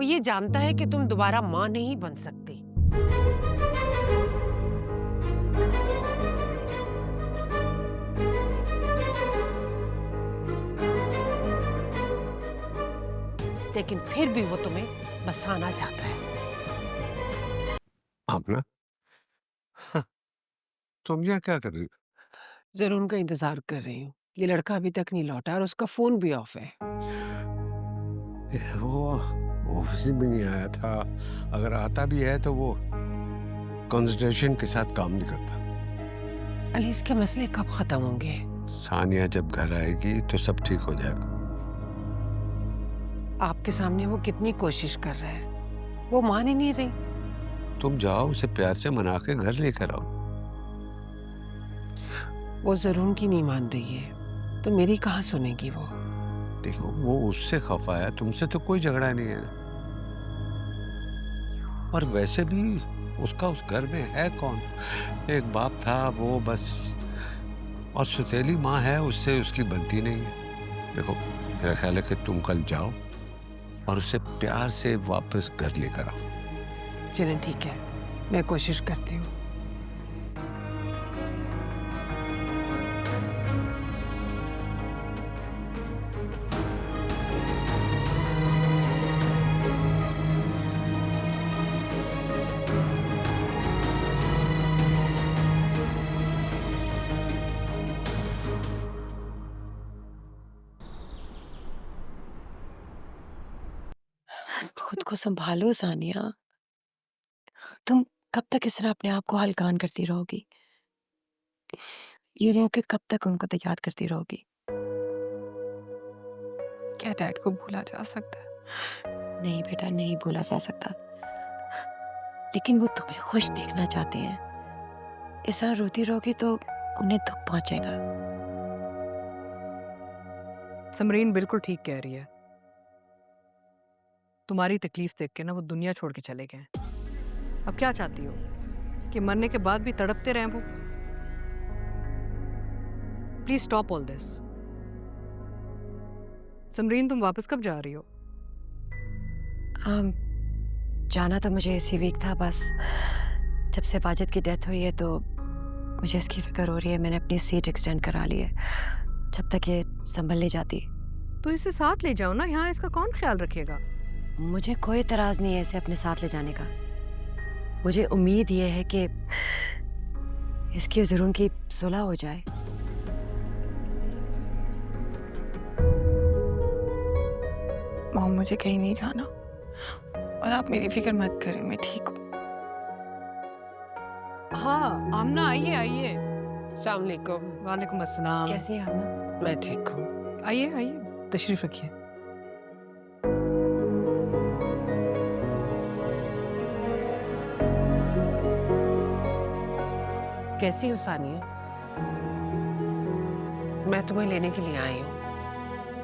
ये जानता है कि तुम दोबारा माँ नहीं बन सकती। लेकिन फिर भी वो तुम्हें बसाना चाहता है। आमना, तुम यहाँ क्या कर रही जरूर उनका इंतजार कर रही हूँ। ये लड़का अभी तक नहीं लौटा और उसका फोन भी ऑफ है। हो? वो ऑफिस में नहीं आया था। अगर आता भी है तो वो कंसंट्रेशन के साथ काम नहीं करता। अली, इसके मसले कब खत्म होंगे? सानिया जब घर आएगी तो सब ठीक हो जाएगा। आपके सामने वो कितनी कोशिश कर रहा है, वो मान ही नहीं रही। तुम जाओ, उसे प्यार से मना के घर लेकर आओ। वो जरूर की नहीं मान रही है, तो मेरी कहाँ सुनेगी वो? देखो, वो उससे खफा है, तुमसे तो कोई झगड़ा नहीं है ना। और वैसे भी उसका उस घर में है कौन? एक बाप था वो बस, और सुतेली माँ है, उससे उसकी बनती नहीं है। देखो, मेरा ख्याल है कि तुम कल जाओ और उसे प्यार से वापस घर लेकर आओ। चलें, ठीक है, मैं कोशिश करती हूँ। खुद को संभालो सानिया। तुम कब तक इस तरह अपने आप को हलकान करती रहोगी? ये रो के कब तक उनको तो याद करती रहोगी? क्या डैड को भूला जा सकता है? नहीं बेटा, नहीं भूला जा सकता, लेकिन वो तुम्हें खुश देखना चाहते हैं। इस तरह रोती रहोगी तो उन्हें दुख पहुंचेगा। समरीन बिल्कुल ठीक कह रही है। तुम्हारी तकलीफ देख के ना वो दुनिया छोड़ के चले गए। अब क्या चाहती हो कि मरने के बाद भी तड़पते रहें वो? Please stop all this. Samreen, तुम वापस कब जा रही हो? जाना तो मुझे इसी वीक था, बस जब से वाजिद की डेथ हुई है तो मुझे इसकी फिक्र हो रही है। मैंने अपनी सीट एक्सटेंड करा ली है जब तक ये संभल नहीं जाती। तो इसे साथ ले जाओ ना, यहाँ इसका कौन ख्याल रखेगा? मुझे कोई एतराज नहीं है इसे अपने साथ ले जाने का। मुझे उम्मीद ये है कि इसकी जरूर की सुलह हो जाए। मॉम, मुझे कहीं नहीं जाना और आप मेरी फिक्र मत करें, मैं ठीक हूँ। हाँ आमना, आइए आइए। अस्सलाम वालेकुम। वालेकुम अस्सलाम। कैसी है हम? मैं ठीक हूँ। आइए आइए, तशरीफ रखिए। कैसी हो सानिया? मैं तुम्हें लेने के लिए आई हूँ।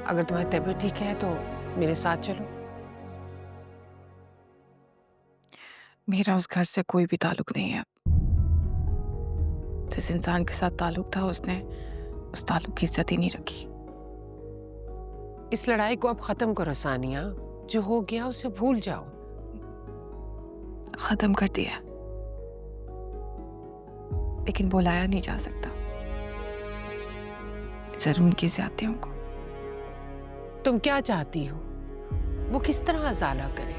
अगर तुम्हारी तबीयत ठीक है तो मेरे साथ चलो। मेरा उस घर से कोई भी ताल्लुक नहीं है। जिस इंसान के साथ ताल्लुक था उसने उस ताल्लुक की इज्जत ही नहीं रखी। इस लड़ाई को अब खत्म करो सानिया। जो हो गया उसे भूल जाओ। खत्म कर दिया, लेकिन बुलाया नहीं जा सकता। जरूर उनकी ज्यादतियों को। तुम क्या चाहती हो? वो किस तरह अजाला करे?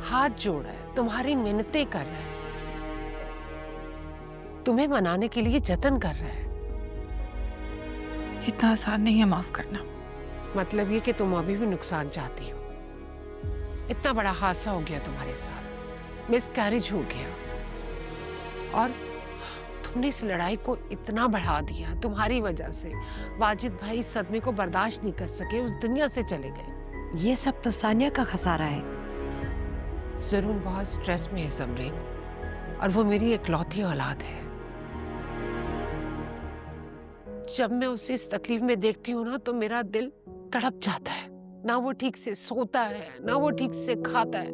हाथ जोड़ा है, तुम्हारी मिन्नतें कर रहा है, तुम्हें मनाने के लिए जतन कर रहा है। इतना आसान नहीं है माफ करना। मतलब ये कि तुम अभी भी नुकसान चाहती हो। इतना बड़ा हादसा हो गया तुम्हारे साथ, मिसकैरेज हो गया, और तुमने इस लड़ाई को इतना बढ़ा दिया। तुम्हारी वजह से वाजिद भाई इस सदमे को बर्दाश्त नहीं कर सके, उस दुनिया से चले गए। ये सब तो सानिया का खसारा है। जरूर बहुत स्ट्रेस में है समरीन, और वो मेरी इकलौती औलाद है। जब मैं उसे इस तकलीफ में देखती हूँ ना तो मेरा दिल तड़प जाता है। ना वो ठीक से सोता है, ना वो ठीक से खाता है।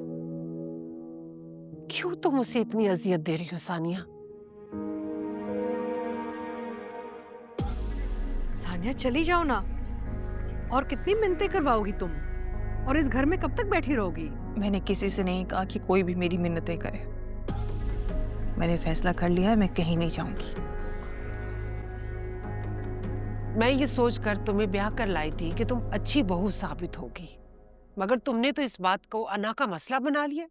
क्यों तुम उसे इतनी अजियत दे रही हो सानिया? सानिया, चली जाओ ना। और कितनी मिन्नतें करवाओगी तुम? और इस घर में कब तक बैठी रहोगी? मैंने किसी से नहीं कहा कि कोई भी मेरी मिन्नतें करे। मैंने फैसला कर लिया है, मैं कहीं नहीं जाऊंगी। मैं ये सोचकर तुम्हें ब्याह कर लाई थी कि तुम अच्छी बहू साबित होगी, मगर तुमने तो इस बात को अना का मसला बना लिया।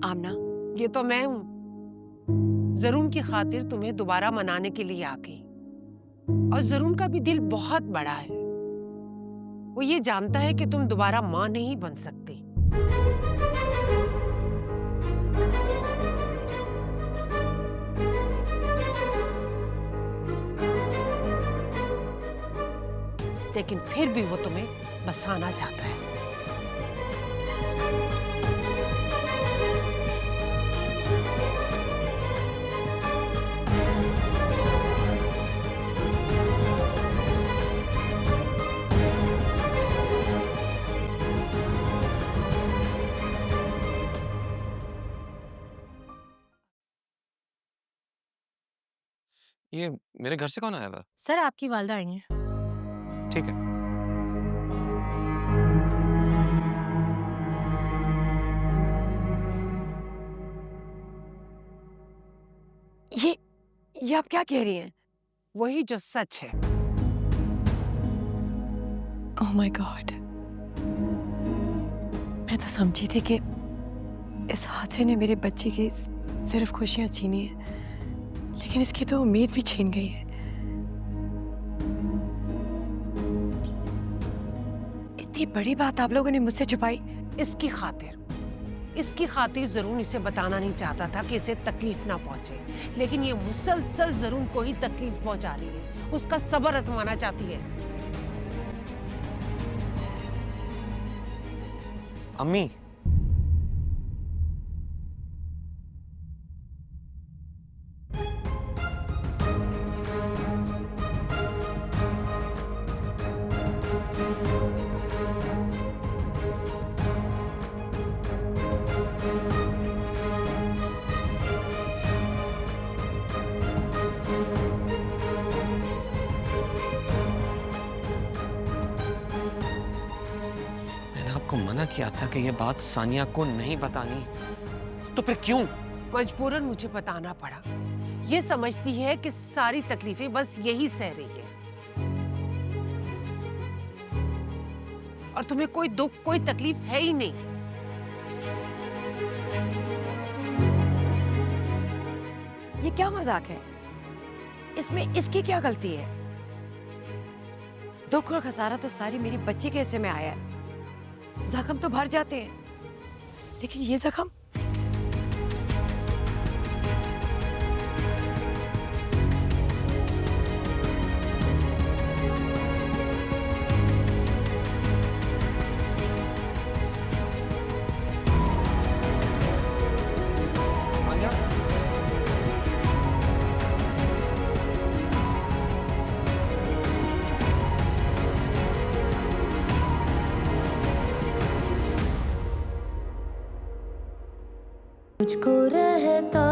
आमना, ये तो मैं हूं, जरून की खातिर तुम्हें दोबारा मनाने के लिए आ गई। और जरून का भी दिल बहुत बड़ा है, वो ये जानता है कि तुम दोबारा मां नहीं बन सकती। लेकिन फिर भी वो तुम्हें बसाना चाहता है। ये मेरे घर से कौन आया हुआ? सर, आपकी वालदा आई हैं। ठीक है। ये आप क्या कह रही हैं? वही जो सच है। ओह माय गॉड, मैं तो समझी थी कि इस हादसे ने मेरे बच्चे की सिर्फ खुशियां छीनी है, लेकिन इसकी तो उम्मीद भी छीन गई है। इतनी बड़ी बात आप लोगों ने मुझसे छुपाई। इसकी खातिर जरूर इसे बताना नहीं चाहता था कि इसे तकलीफ ना पहुंचे, लेकिन ये मुसलसल जरूर को ही तकलीफ पहुंचा रही है। उसका सब्र आजमाना चाहती है। अम्मी, आपको मना किया था कि ये बात सानिया को नहीं बतानी, तो फिर क्यों? मजबूरन मुझे बताना पड़ा। ये समझती है कि सारी तकलीफें बस यही सह रही है, और तुम्हें कोई दुख, कोई तकलीफ है ही नहीं। ये क्या मजाक है? इसमें इसकी क्या गलती है? दुख और खसारा तो सारी मेरी बच्ची के हिस्से में आया है। जख्म तो भर जाते हैं, लेकिन ये जख्म मुझको रहता